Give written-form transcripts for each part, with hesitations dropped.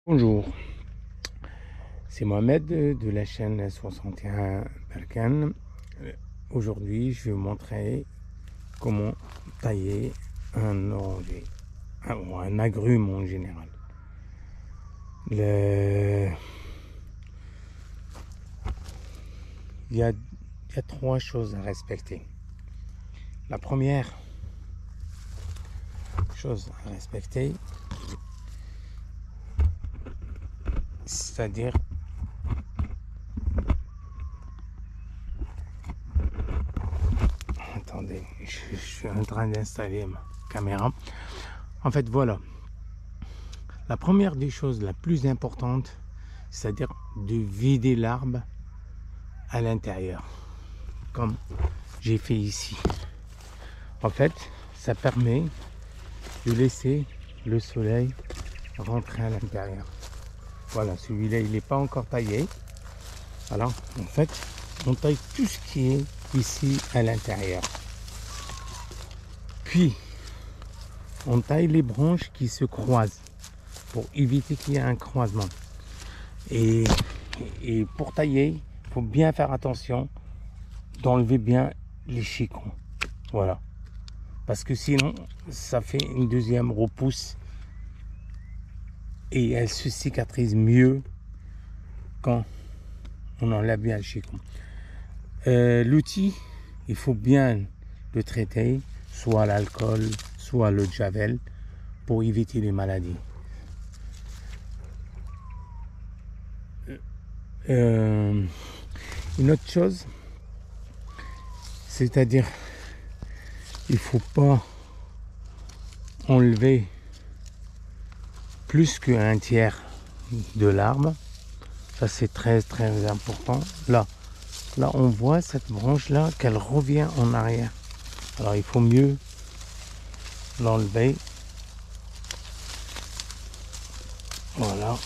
Bonjour, c'est Mohamed de la chaîne 61 Berkane. Aujourd'hui, je vais vous montrer comment tailler un oranger ou un agrume en général. Il y a trois choses à respecter. La première chose à respecter, c'est-à-dire attendez, je suis en train d'installer ma caméra. En fait, voilà. La première des choses, la plus importante, c'est-à-dire de vider l'arbre à l'intérieur, comme j'ai fait ici. En fait, ça permet de laisser le soleil rentrer à l'intérieur. Voilà, celui-là, il n'est pas encore taillé. Alors, en fait, on taille tout ce qui est ici à l'intérieur. Puis, on taille les branches qui se croisent pour éviter qu'il y ait un croisement. Et pour tailler, il faut bien faire attention d'enlever bien les chicots. Voilà. Parce que sinon, ça fait une deuxième repousse et elle se cicatrise mieux quand on enlève bien le chicot. L'outil, il faut bien le traiter, soit à l'alcool, soit à l'eau de javel, pour éviter les maladies. Une autre chose, c'est-à-dire il faut pas enlever plus qu'un tiers de l'arbre. Ça, c'est très important. Là on voit cette branche là qu'elle revient en arrière. Alors il faut mieux l'enlever. Voilà.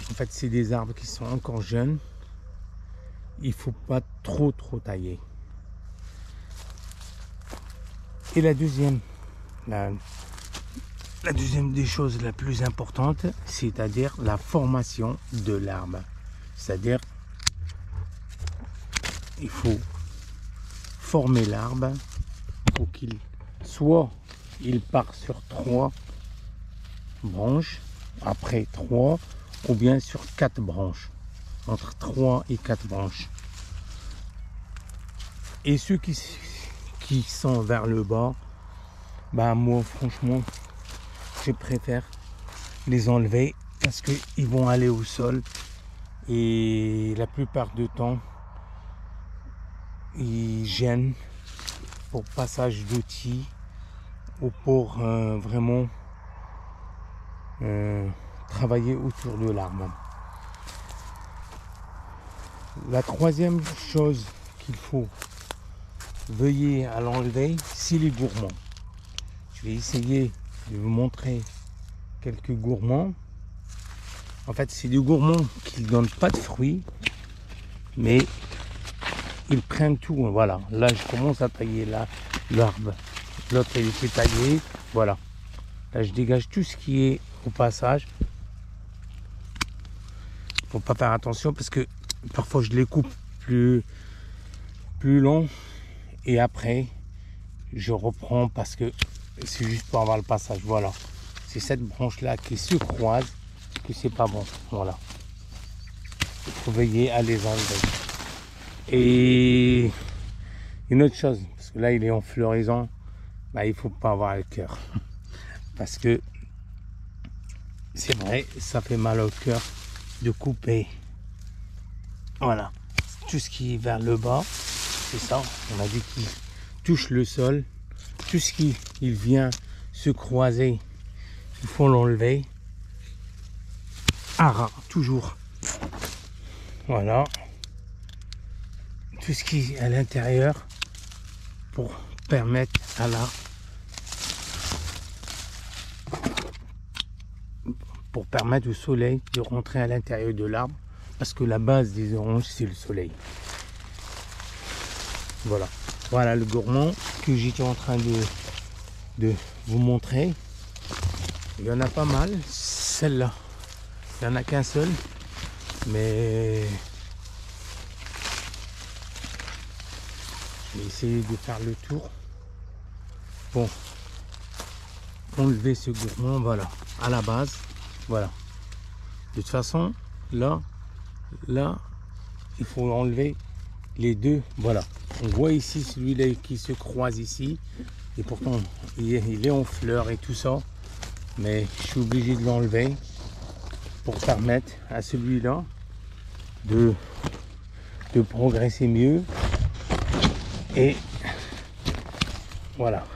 En fait, c'est des arbres qui sont encore jeunes. Il faut pas trop tailler. Et la deuxième des choses la plus importante, c'est-à-dire la formation de l'arbre. C'est-à-dire, il faut former l'arbre pour qu'il soit, il part sur 3 branches, après 3, ou bien sur 4 branches, entre 3 et 4 branches. Et ceux qui sont vers le bas, bah moi franchement je préfère les enlever parce que ils vont aller au sol et la plupart du temps ils gênent pour passage d'outils ou pour vraiment travailler autour de l'arbre. La troisième chose qu'il faut veiller à l'enlever, c'est les gourmands. Je vais essayer de vous montrer quelques gourmands. En fait, c'est des gourmands qui ne donnent pas de fruits, mais ils prennent tout. Voilà, là je commence à tailler l'arbre. L'autre il était taillé. Voilà. Là je dégage tout ce qui est au passage. Faut pas faire attention parce que parfois je les coupe plus long et après je reprends parce que c'est juste pour avoir le passage. Voilà, c'est cette branche là qui se croise que c'est pas bon. Voilà, il faut veiller à les enlever. Et une autre chose, parce que là il est en floraison, bah, il faut pas avoir le cœur parce que c'est vrai, ça fait mal au cœur de couper. Voilà, tout ce qui est vers le bas, c'est ça, on a dit qu'il touche le sol. Tout ce qui vient se croiser, il faut l'enlever. Toujours. Voilà. Tout ce qui est à l'intérieur pour permettre à au soleil de rentrer à l'intérieur de l'arbre, parce que la base des oranges c'est le soleil. Voilà le gourmand. que j'étais en train de vous montrer. Il y en a pas mal. Celle-là, il n'y en a qu'un seul, mais je vais essayer de faire le tour pour enlever ce gourmand. Voilà, à la base, voilà. De toute façon, là, il faut enlever les deux. Voilà, on voit ici celui-là qui se croise ici, et pourtant il est en fleurs et tout ça, mais je suis obligé de l'enlever pour permettre à celui-là de progresser mieux. Et voilà.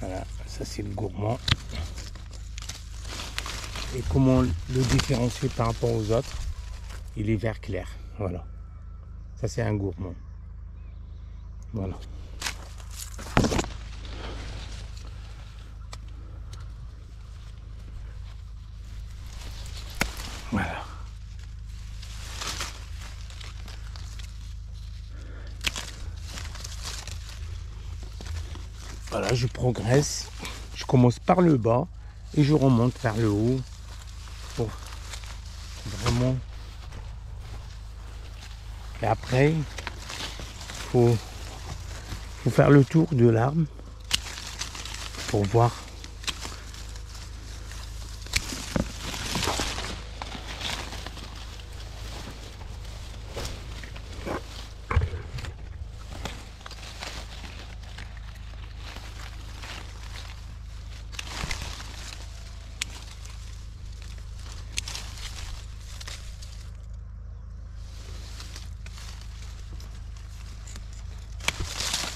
Voilà, ça c'est le gourmand. Et comment le différencier par rapport aux autres? Il est vert clair. Voilà. Ça c'est un gourmand. Voilà. Voilà. Voilà, je progresse. Je commence par le bas et je remonte vers le haut pour vraiment. Et après, faut faire le tour de l'arbre pour voir.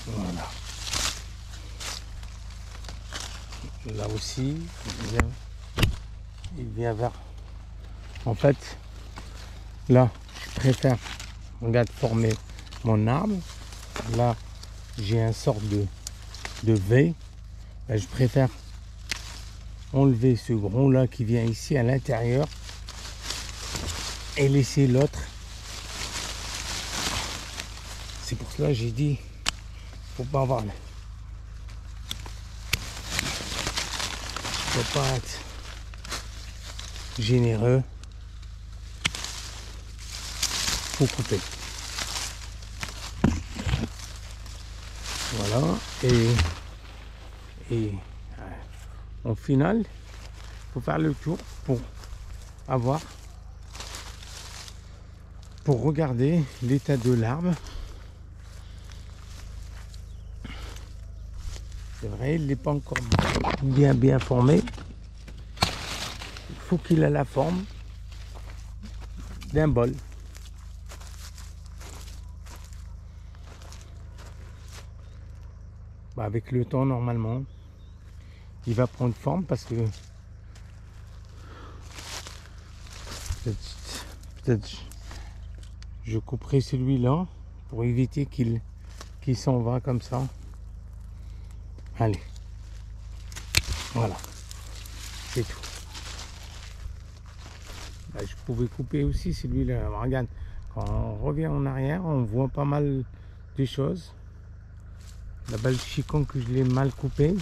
Voilà. Là aussi, il vient vers. En fait, là, je préfère, regarde, former mon arbre. Là, j'ai un sort de V. Là, je préfère enlever ce gros là qui vient ici à l'intérieur et laisser l'autre. C'est pour cela que j'ai dit, faut pas avoir, faut pas être généreux, faut couper. Voilà, et au final, faut faire le tour pour regarder l'état de l'arbre. C'est vrai, il n'est pas encore bien formé. Il faut qu'il ait la forme d'un bol. Bah, avec le temps, normalement, il va prendre forme parce que peut-être je couperai celui-là pour éviter qu'il s'en va comme ça. Allez, voilà, c'est tout. Bah, je pouvais couper aussi celui-là. Regarde, quand on revient en arrière, on voit pas mal de choses. La balle chicon que je l'ai mal coupé,